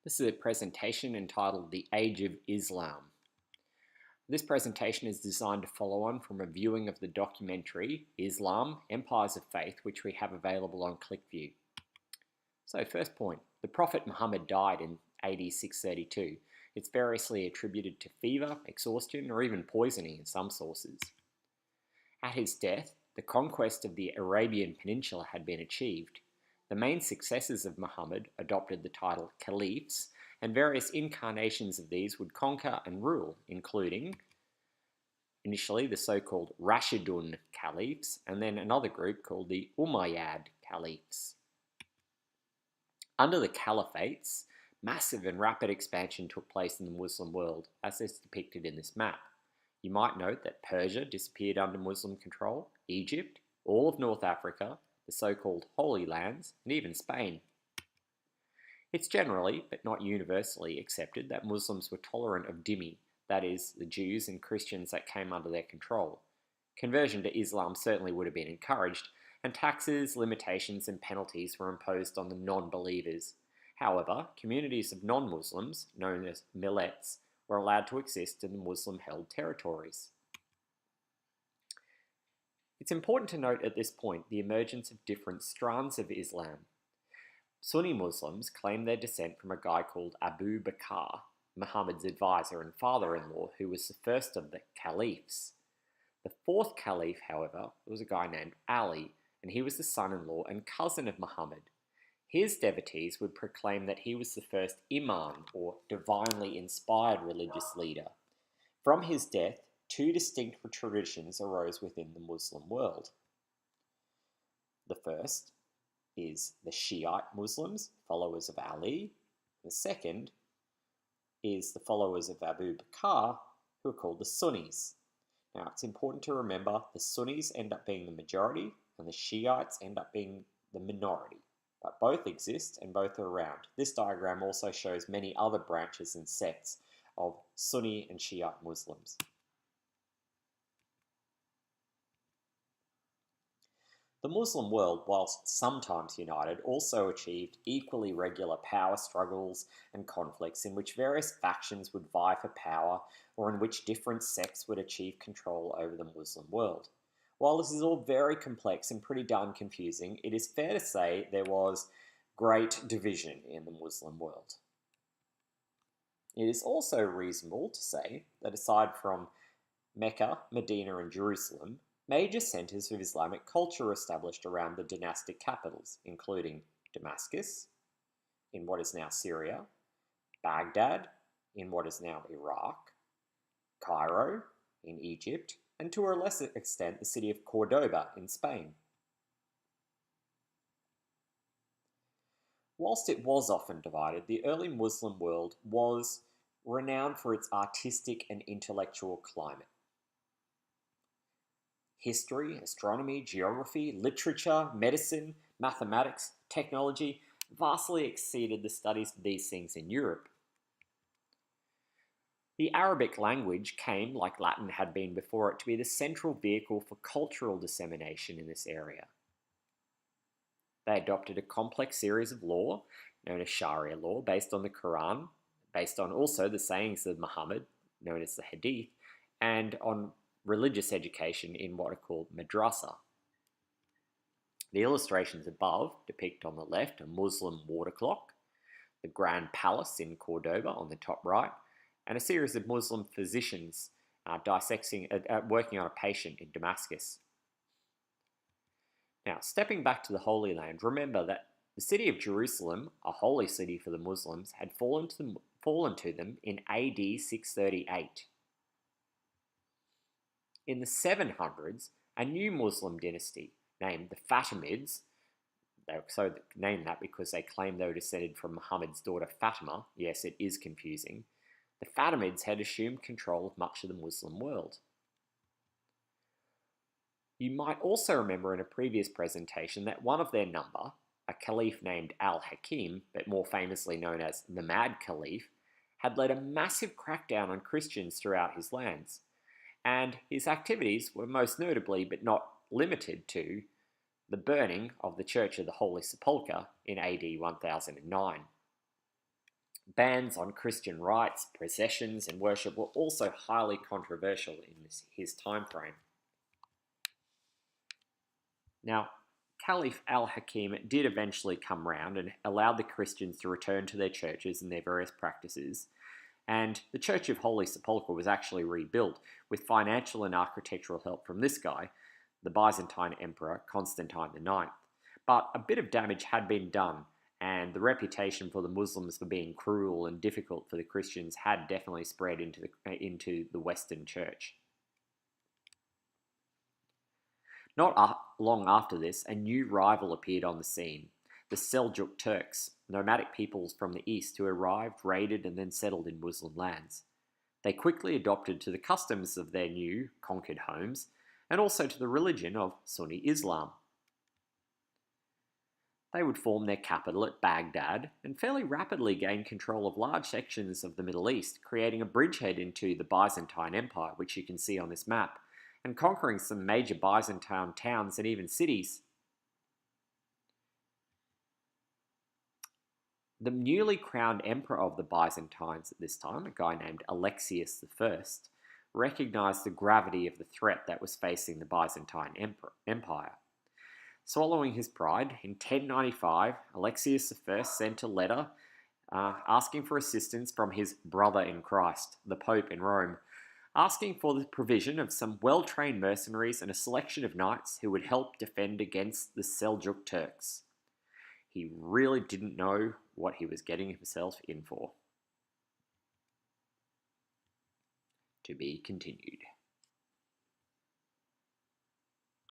This is a presentation entitled The Age of Islam. This presentation is designed to follow on from a viewing of the documentary Islam, Empires of Faith, which we have available on ClickView. So first point, the Prophet Muhammad died in AD 632. It's variously attributed to fever, exhaustion, or even poisoning in some sources. At his death, the conquest of the Arabian Peninsula had been achieved. The main successors of Muhammad adopted the title caliphs, and various incarnations of these would conquer and rule, including initially the so-called Rashidun caliphs, and then another group called the Umayyad caliphs. Under the caliphates, massive and rapid expansion took place in the Muslim world, as is depicted in this map. You might note that Persia disappeared under Muslim control, Egypt, all of North Africa, the so-called Holy Lands, and even Spain. It's generally, but not universally, accepted that Muslims were tolerant of dhimmi, that is, the Jews and Christians that came under their control. Conversion to Islam certainly would have been encouraged, and taxes, limitations, and penalties were imposed on the non-believers. However, communities of non-Muslims, known as millets, were allowed to exist in the Muslim-held territories. It's important to note at this point the emergence of different strands of Islam. Sunni Muslims claim their descent from a guy called Abu Bakr, Muhammad's advisor and father-in-law, who was the first of the caliphs. The fourth caliph, however, was a guy named Ali, and he was the son-in-law and cousin of Muhammad. His devotees would proclaim that he was the first imam, or divinely inspired religious leader. From his death, two distinct traditions arose within the Muslim world. The first is the Shiite Muslims, followers of Ali. The second is the followers of Abu Bakr, who are called the Sunnis. Now, it's important to remember the Sunnis end up being the majority and the Shiites end up being the minority. But both exist and both are around. This diagram also shows many other branches and sects of Sunni and Shiite Muslims. The Muslim world, whilst sometimes united, also achieved equally regular power struggles and conflicts in which various factions would vie for power or in which different sects would achieve control over the Muslim world. While this is all very complex and pretty darn confusing, it is fair to say there was great division in the Muslim world. It is also reasonable to say that aside from Mecca, Medina, and Jerusalem, major centers of Islamic culture were established around the dynastic capitals, including Damascus, in what is now Syria, Baghdad, in what is now Iraq, Cairo, in Egypt, and to a lesser extent the city of Cordoba in Spain. Whilst it was often divided, the early Muslim world was renowned for its artistic and intellectual climate. History, astronomy, geography, literature, medicine, mathematics, technology vastly exceeded the studies of these things in Europe. The Arabic language came, like Latin had been before it, to be the central vehicle for cultural dissemination in this area. They adopted a complex series of law, known as Sharia law, based on the Quran, based on also the sayings of Muhammad, known as the Hadith, and on religious education in what are called madrasa. The illustrations above depict on the left a Muslim water clock, the Grand Palace in Cordoba on the top right, and a series of Muslim physicians working on a patient in Damascus. Now, stepping back to the Holy Land, remember that the city of Jerusalem, a holy city for the Muslims, had fallen to them in AD 638. In the 700s, a new Muslim dynasty named the Fatimids, they so named that because they claimed they were descended from Muhammad's daughter Fatima. Yes, it is confusing. The Fatimids had assumed control of much of the Muslim world. You might also remember in a previous presentation that one of their number, a caliph named Al-Hakim, but more famously known as the Mad Caliph, had led a massive crackdown on Christians throughout his lands. And his activities were most notably, but not limited to, the burning of the Church of the Holy Sepulchre in AD 1009. Bans on Christian rites, processions, and worship were also highly controversial in his time frame. Now, Caliph al-Hakim did eventually come round and allowed the Christians to return to their churches and their various practices, and the Church of Holy Sepulchre was actually rebuilt with financial and architectural help from this guy, the Byzantine Emperor Constantine IX. But a bit of damage had been done, and the reputation for the Muslims for being cruel and difficult for the Christians had definitely spread into the Western Church. Not long after this, a new rival appeared on the scene, the Seljuk Turks, nomadic peoples from the east who arrived, raided, and then settled in Muslim lands. They quickly adopted to the customs of their new, conquered homes, and also to the religion of Sunni Islam. They would form their capital at Baghdad and fairly rapidly gain control of large sections of the Middle East, creating a bridgehead into the Byzantine Empire, which you can see on this map, and conquering some major Byzantine towns and even cities. The newly crowned emperor of the Byzantines at this time, a guy named Alexius I, recognized the gravity of the threat that was facing the Byzantine Empire. Swallowing his pride, in 1095, Alexius I sent a letter asking for assistance from his brother in Christ, the Pope in Rome, asking for the provision of some well-trained mercenaries and a selection of knights who would help defend against the Seljuk Turks. He really didn't know what he was getting himself in for. To be continued.